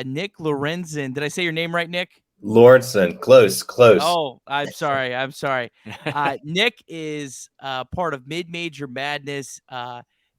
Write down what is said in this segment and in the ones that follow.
Nick Lorensen. Did I say your name right, Nick? Lorensen, close. Oh, I'm sorry. Nick is part of Mid-Major Madness.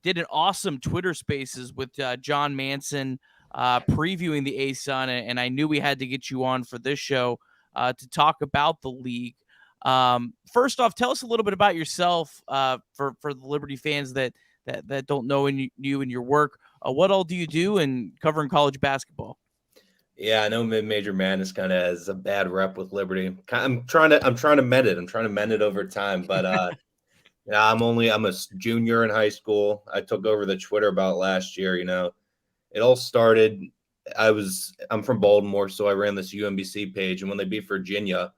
Did an awesome Twitter Spaces with John Manson previewing the ASUN, and I knew we had to get you on for this show to talk about the league. First off, tell us a little bit about yourself for the Liberty fans that don't know you and your work. What all do you do in covering college basketball? Yeah, I know Mid-Major Madness kind of has a bad rep with Liberty. I'm trying to mend it. I'm trying to mend it over time, but yeah, I'm a junior in high school. I took over the Twitter about last year. It all started. I'm from Baltimore, so I ran this UMBC page, and when they beat Virginia,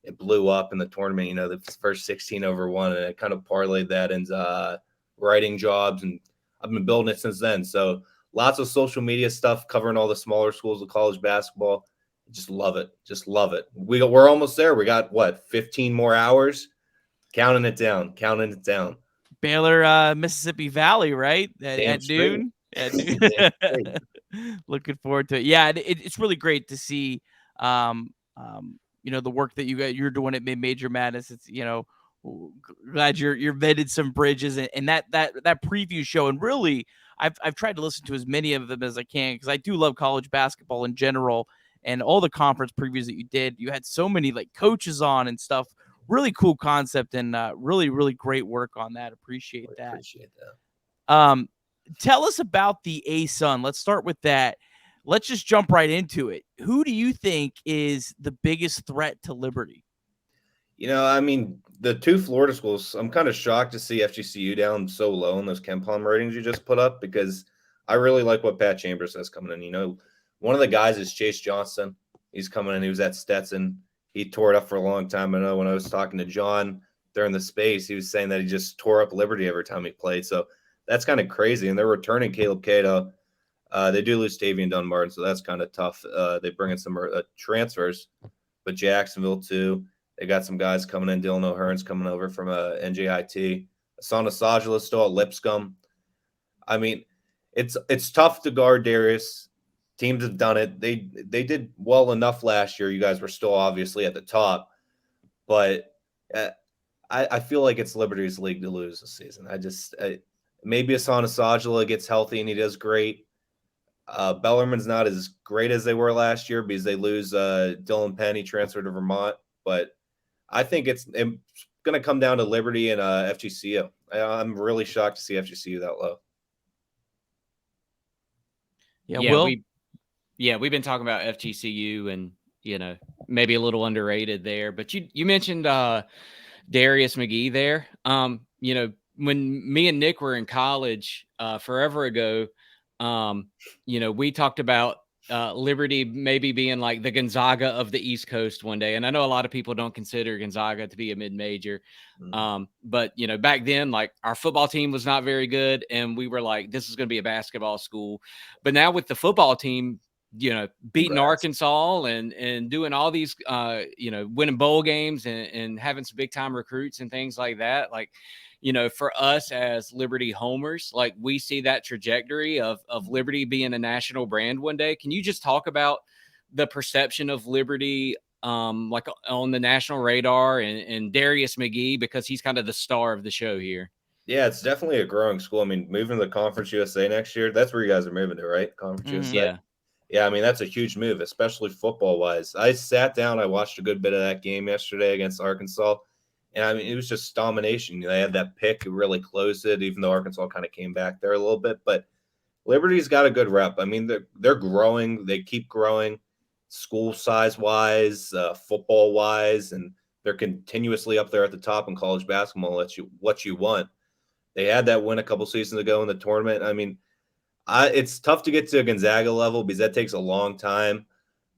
it blew up in the tournament. The first 16 over one, and I kind of parlayed that into writing jobs, and I've been building it since then. So lots of social media stuff covering all the smaller schools of college basketball. Just love it. Just love it. We're almost there. We got 15 more hours. Counting it down. Baylor, Mississippi Valley, right? At Straight. noon. At noon. Looking forward to it. Yeah, it's really great to see. The work that you're doing at Mid-Major Madness. It's glad you're vetted some bridges and that preview show. And really, I've tried to listen to as many of them as I can because I do love college basketball in general. And all the conference previews that you did, you had so many coaches on and stuff. Really cool concept and really, really great work on that. Appreciate that. Tell us about the ASUN. Let's start with that. Let's just jump right into it. Who do you think is the biggest threat to Liberty? The two Florida schools, I'm kind of shocked to see FGCU down so low in those KenPom ratings you just put up because I really like what Pat Chambers has coming in. One of the guys is Chase Johnson. He's coming in. He was at Stetson. He tore it up for a long time. I know when I was talking to John during the space, he was saying that he just tore up Liberty every time he played. So that's kind of crazy. And they're returning Caleb Cato. They do lose Tavian Dunbarton, so that's kind of tough. They bring in some transfers, but Jacksonville too. They got some guys coming in. Dylan O'Hearn's coming over from NJIT. Asana Sajala still at Lipscomb. It's tough to guard Darius. Teams have done it. They did well enough last year. You guys were still obviously at the top, but I feel like it's Liberty's league to lose this season. Maybe Asana Sajala gets healthy and he does great. Bellarmine's not as great as they were last year because they lose Dylan Penn. Transferred to Vermont, but I think it's going to come down to Liberty and FGCU. I'm really shocked to see FGCU that low. We've been talking about FGCU and maybe a little underrated there. But you mentioned Darius McGee there. When me and Nick were in college forever ago, we talked about Liberty maybe being like the Gonzaga of the East Coast one day. And I know a lot of people don't consider Gonzaga to be a mid-major. But, back then, our football team was not very good. And we were like, this is going to be a basketball school. But now with the football team, beating Arkansas and doing all these, winning bowl games and having some big time recruits and things like that. For us as Liberty homers, we see that trajectory of Liberty being a national brand one day. Can you just talk about the perception of Liberty, on the national radar and Darius McGee, because he's kind of the star of the show here? Yeah, it's definitely a growing school. Moving to the Conference USA next year, that's where you guys are moving to, right? Conference USA. Yeah, that's a huge move, especially football-wise. I sat down, I watched a good bit of that game yesterday against Arkansas, and it was just domination. They had that pick, it really closed it, even though Arkansas kind of came back there a little bit. But Liberty's got a good rep. They're growing. They keep growing school size-wise, football-wise, and they're continuously up there at the top in college basketball. What you want. They had that win a couple seasons ago in the tournament. It's tough to get to a Gonzaga level because that takes a long time.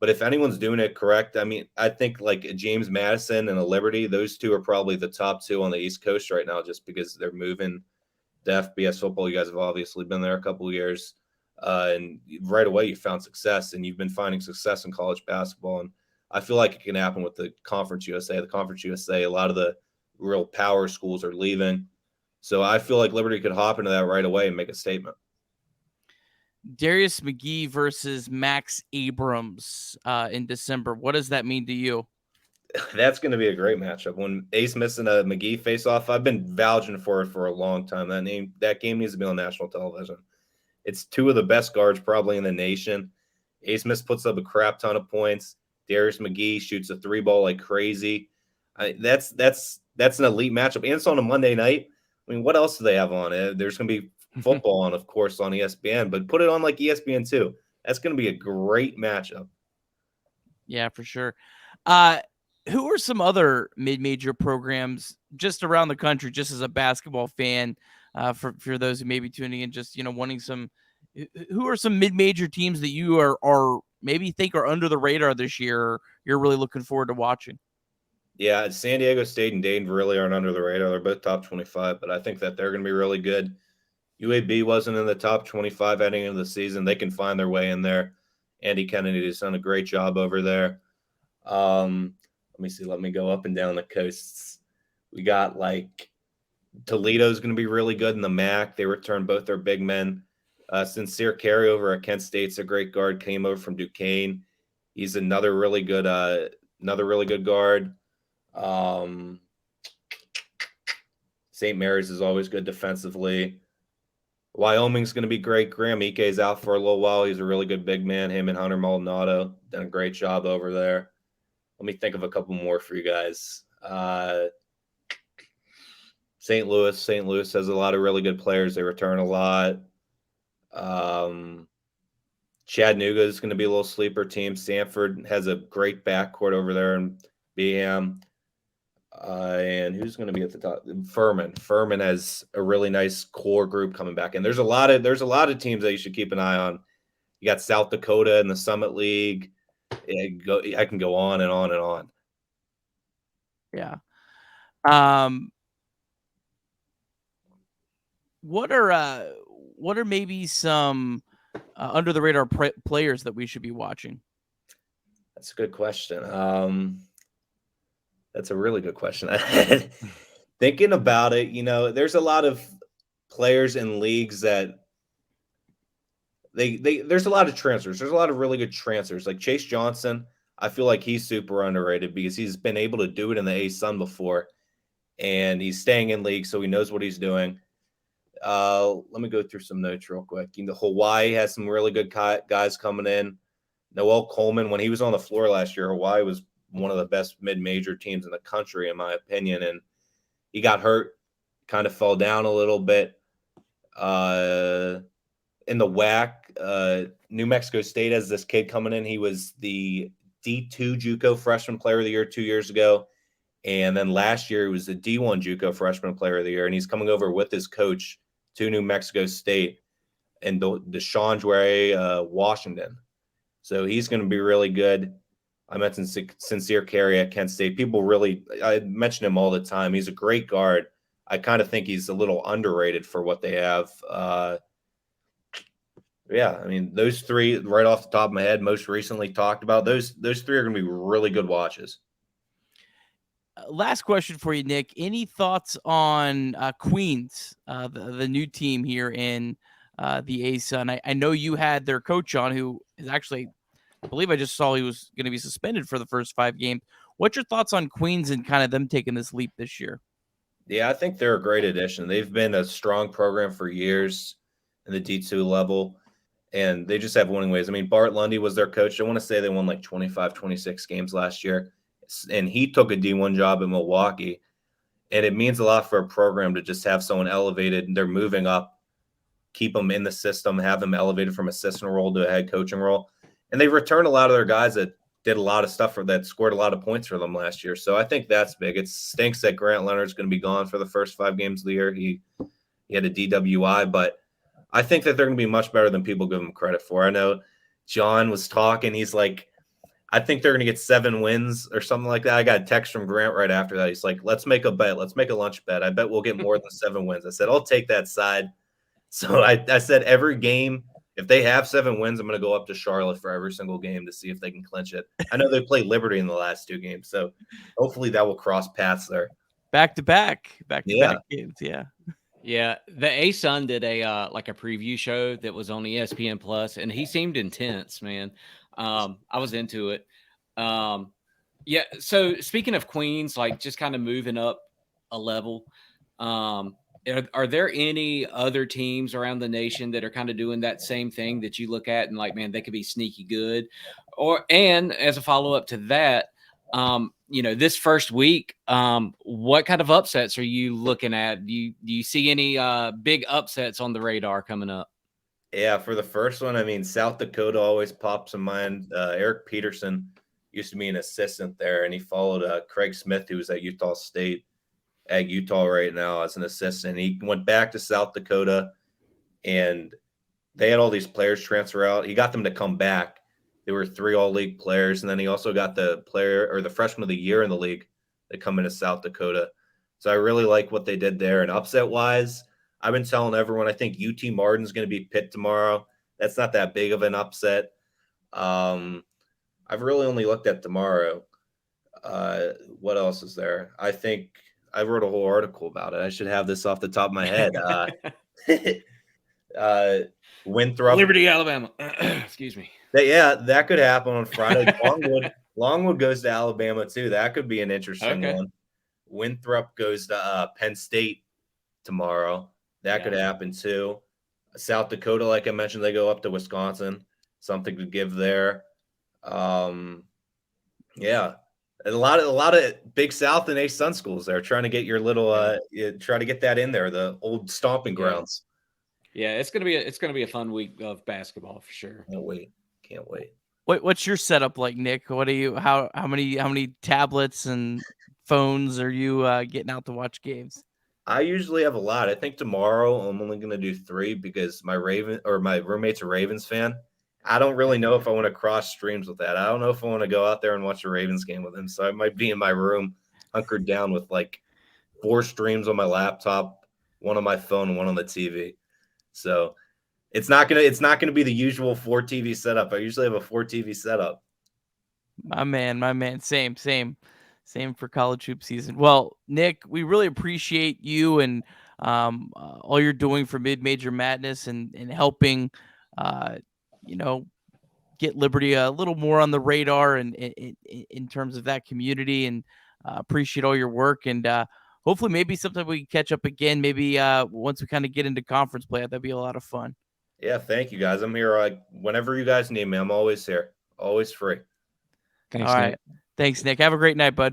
But if anyone's doing it correct, I think James Madison and a Liberty, those two are probably the top two on the East Coast right now just because they're moving to FBS football. You guys have obviously been there a couple of years. And right away you found success, and you've been finding success in college basketball. And I feel like it can happen with the Conference USA. The Conference USA, a lot of the real power schools are leaving. So I feel like Liberty could hop into that right away and make a statement. Darius McGee versus Max Abrams in December. What does that mean to you? That's going to be a great matchup. When Ace missing a McGee face-off, I've been vouching for it for a long time. That game needs to be on national television. It's two of the best guards probably in the nation. Ace Smith puts up a crap ton of points. Darius McGee shoots a three ball like crazy. That's an elite matchup. And it's on a Monday night. I mean, what else do they have on it? There's going to be football on, of course, on ESPN, but put it on like ESPN too. That's going to be a great matchup. Yeah, for sure. Who are some other mid-major programs just around the country, just as a basketball fan, for those who may be tuning in, just, wanting some, who are some mid-major teams that you are maybe think are under the radar this year, or you're really looking forward to watching? Yeah, San Diego State and Dayton really aren't under the radar. They're both top 25, but I think that they're going to be really good. UAB wasn't in the top 25 heading into the season. They can find their way in there. Andy Kennedy has done a great job over there. Let me see. Let me go up and down the coasts. We got like Toledo's going to be really good in the MAC. They returned both their big men. Sincere carryover at Kent State's a great guard. Came over from Duquesne. He's another really good guard. St. Mary's is always good defensively. Wyoming's going to be great. Graham Ike's out for a little while. He's a really good big man. Him and Hunter Maldonado done a great job over there. Let me think of a couple more for you guys. St. Louis. St. Louis has a lot of really good players. They return a lot. Chattanooga is going to be a little sleeper team. Stanford has a great backcourt over there in BM. And who's going to be at the top? Furman. Furman has a really nice core group coming back. And there's a lot of teams that you should keep an eye on. You got South Dakota in the Summit League. I can go on and on and on. Yeah. What are maybe some under the radar players that we should be watching? That's a good question. That's a really good question. Thinking about it, there's a lot of players in leagues that there's a lot of transfers. There's a lot of really good transfers. Like Chase Johnson, I feel like he's super underrated because he's been able to do it in the ASUN before, and he's staying in league, so he knows what he's doing. Let me go through some notes real quick. Hawaii has some really good guys coming in. Noel Coleman, when he was on the floor last year, Hawaii was one of the best mid-major teams in the country, in my opinion, and he got hurt, kind of fell down a little bit. In the WAC, New Mexico State has this kid coming in. He was the D2 JUCO Freshman Player of the Year 2 years ago, and then last year he was the D1 JUCO Freshman Player of the Year, and he's coming over with his coach to New Mexico State and DeShondre Washington. So he's going to be really good. I mentioned Sincere Carey at Kent State. I mention him all the time. He's a great guard. I kind of think he's a little underrated for what they have. Yeah, I mean, those three right off the top of my head, most recently talked about, those three are going to be really good watches. Last question for you, Nick. Any thoughts on Queens, the new team here in the ASUN? I know you had their coach on, who is actually, I believe I just saw he was going to be suspended for the first 5 games. What's your thoughts on Queens and kind of them taking this leap this year? Yeah, I think they're a great addition. They've been a strong program for years in the D2 level, and they just have winning ways. I mean, Bart Lundy was their coach. I want to say they won like 25, 26 games last year, and he took a D1 job in Milwaukee, and it means a lot for a program to just have someone elevated, and they're moving up, keep them in the system, have them elevated from assistant role to a head coaching role. And they've returned a lot of their guys that did a lot of stuff that scored a lot of points for them last year. So I think that's big. It stinks that Grant Leonard's going to be gone for the first 5 games of the year. He had a DWI, but I think that they're going to be much better than people give them credit for. I know John was talking. He's like, I think they're going to get 7 wins or something like that. I got a text from Grant right after that. He's like, let's make a bet. Let's make a lunch bet. I bet we'll get more than 7 wins. I said, I'll take that side. So I said every game, if they have 7 wins, I'm going to go up to Charlotte for every single game to see if they can clinch it. I know they played Liberty in the last 2 games, so hopefully that will cross paths there. Back to back games, yeah. Yeah, the ASUN did a like a preview show that was on ESPN Plus, and he seemed intense, man. I was into it. Yeah. So speaking of Queens, like just kind of moving up a level, are there any other teams around the nation that are kind of doing that same thing that you look at and like, man, they could be sneaky good? And as a follow up to that, this first week, what kind of upsets are you looking at? Do you see any big upsets on the radar coming up? Yeah, for the first one, I mean, South Dakota always pops in mind. Eric Peterson used to be an assistant there, and he followed Craig Smith, who was at Utah State, at Utah right now as an assistant. He went back to South Dakota, and they had all these players transfer out. He got them to come back. There were 3 all-league players, and then he also got the player or the freshman of the year in the league that come into South Dakota. So I really like what they did there. And upset-wise, I've been telling everyone I think UT Martin's going to be Pitt tomorrow. That's not that big of an upset. I've really only looked at tomorrow. What else is there? I think I wrote a whole article about it. I should have this off the top of my head. Winthrop, Liberty, Alabama. Excuse me. That could happen on Friday. Longwood goes to Alabama too. That could be an interesting one. Winthrop goes to Penn State tomorrow. That could happen too. South Dakota, like I mentioned, they go up to Wisconsin. Something to give there. Yeah. A lot of Big South and ASUN schools there trying to get your little try to get that in there, the old stomping grounds. Yeah, it's gonna be a fun week of basketball for sure. Can't wait. What's your setup like, Nick? What are you how many tablets and phones are you getting out to watch games? I usually have a lot. I think tomorrow I'm only going to do 3 because my roommate's a Ravens fan. I don't really know if I want to cross streams with that. I don't know if I want to go out there and watch a Ravens game with him. So I might be in my room hunkered down with like 4 streams on my laptop, 1 on my phone, and 1 on the TV. So it's not gonna be the usual 4 TV setup. I usually have a 4 TV setup. My man. Same for college hoop season. Well, Nick, we really appreciate you and all you're doing for Mid-Major Madness and helping, get Liberty a little more on the radar and in terms of that community. And appreciate all your work. And hopefully, maybe sometime we can catch up again. Maybe once we kind of get into conference play, that'd be a lot of fun. Yeah, thank you guys. I'm here whenever you guys need me. I'm always here, always free. Thanks, all right. Nick. Thanks, Nick. Have a great night, bud.